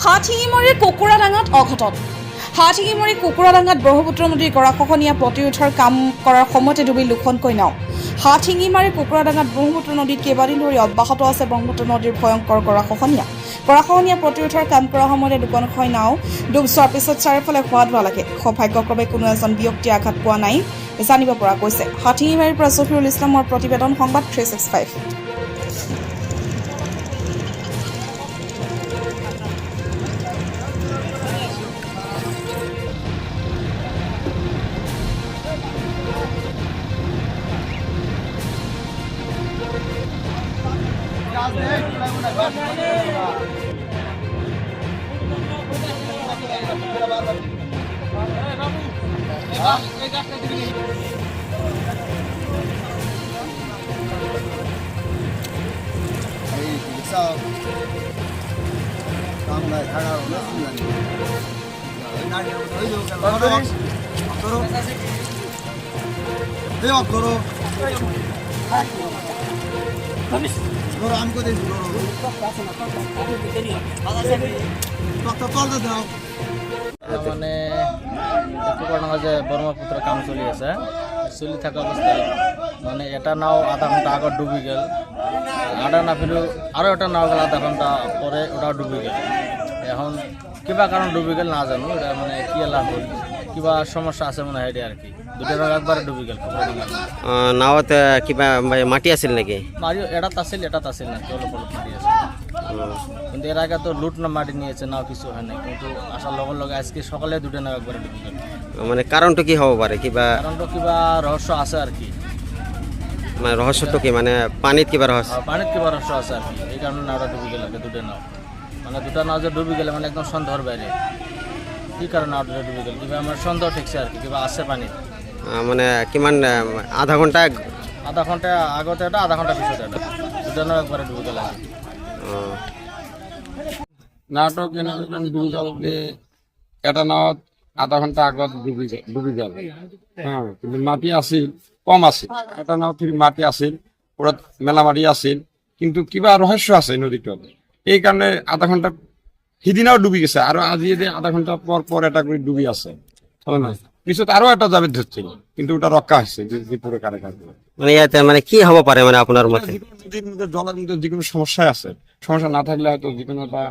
হাতীমুৰীৰ কুকুৰাডাঙাত অঘটন। হাতীমুৰী কুকুৰাডাঙাত ব্ৰহ্মপুত্ৰ নদীৰ গৰাখহনীয়া প্ৰতিৰোধৰ কাম কৰাৰ সময়তে ডুবি লোখনকৈ নাও। হাতীমাৰী কুকুৰাডাঙাত ব্ৰহ্মপুত্ৰ নদীত কেইবাদিন ধৰি অব্যাহত আছে ব্ৰহ্মপুত্ৰ নদীৰ ভয়ংকৰ গৰাখহনীয়া। গৰাখহনীয়া প্ৰতিৰোধৰ কাম কৰাৰ সময়তে দুখনকৈ নাও ডুব যোৱাৰ পিছত চাৰিওফালে হোৱা ধোৱা লাগে। সৌভাগ্যক্ৰমে কোনো এজন ব্যক্তিয়ে আঘাত পোৱা নাই জানিব পৰা গৈছে। হাতীমাৰীৰ পৰা জহিৰুল ইছলামৰ প্ৰতিবেদন, সংবাদ 365। মানে কুকুৰাডাঙা যে ব্ৰহ্মপুত্ৰ কাম চলি আছে, চলি থকা অৱস্থাত মানে এটা নাও আধা ঘণ্টা আগত ডুবি গেল, আধা নাফিলেও আৰু এটা নাও গেল আধা ঘণ্টা পরে ওটাও ডুবি গেল। এখন কিবা কারণ ডুবি গেল না জানো, এটা মানে কি লাভ হল, কিবা সমস্যা আছে মনে হয় আর কি। দুটা নাও একবারে ডুবি গেল। নাওত কিবা মাটি আছিল নাকি? মারি এটাত আছিল না, অলপ অলপ মাটি আছে। কিন্তু এর আগে তো লুট না মাটি নিয়েছে, নাও কিছু হয় নাই। কিন্তু আসার লগে লগে আজকে সকালে দুটা নাও একবারে ডুবি গেল। মানে কারণটো কি হব পারে? কারণটো কিবা রহস্য আছে আর কি। মানে রহস্যটো কি, মানে পানিত কিবা রহস্য? পানিত কিবা রহস্য আছে আর কি, এই কারণে নাওটা ডুবি গেল। দুটা নাও মানে দুটা নাও যে ডুবি গেলে মানে একদম সন্দেহর বাইরে। কি কারণে নাওটা ডুবি গেল কিবা আমার সন্দেহ ঠেকছে আর কি, কিবা আছে পানিত। মানে কিমান আধা ঘন্টা আগতে এটা, আধা ঘন্টা পিছতে এটা, দুটা নাও একবারে ডুবি গেল। নাটক ডুবি গেল, এটা নাও আধা ঘন্টা আগত ডুবি গেল। হ্যাঁ, কিন্তু মাটি আছিল কম আছিল, এটা নাও ফির মাটি আছিল, পুরো মেলা মাটি আছিল, কিন্তু কিবা রহস্য আছে নদীটোত। এই কারণে আধা ঘন্টা সিদিনাও ডুবি গেছে, আর আজি আধা ঘন্টা পর পর এটা করে ডুবি আছে। পিছত আরো একটা যাবে ধরছিল, কিন্তু ওটা রক্ষা হয়েছে পুরো কারে কাজ। মানে ইয়াতে মানে কি হব পারে মানে আপনার মতে? নদীর মধ্যে জলের মধ্যে যে কোনো সমস্যা আছে, সমস্যা না থাকলে হয়তো যে কোনো একটা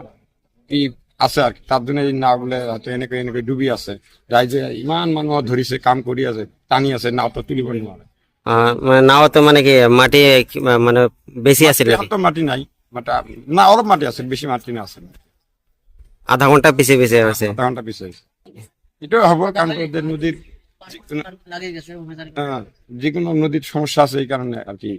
কি আছে আর কি। তার জন্য এই নাওগুলো হয়তো এনেকে ডুবি আছে, যাই যে ইমান মানুষ ধরিছে, কাম করি আছে, টানি আছে, নাও তো তুলিব নোৱাৰে। মানে নাওতে মানে কি মাটি মানে বেশি আছিল নাকি? তো মাটি নাই, না অলপ মাটি আছে, বেশি মাটি না আছে। আধা ঘন্টা পিছে আছে। আধা ঘন্টা পিছিয়ে এটাও হব, কারণ ওদের নদীর যে কোনো নদীর সমস্যা আছে, এই কারণে আর কি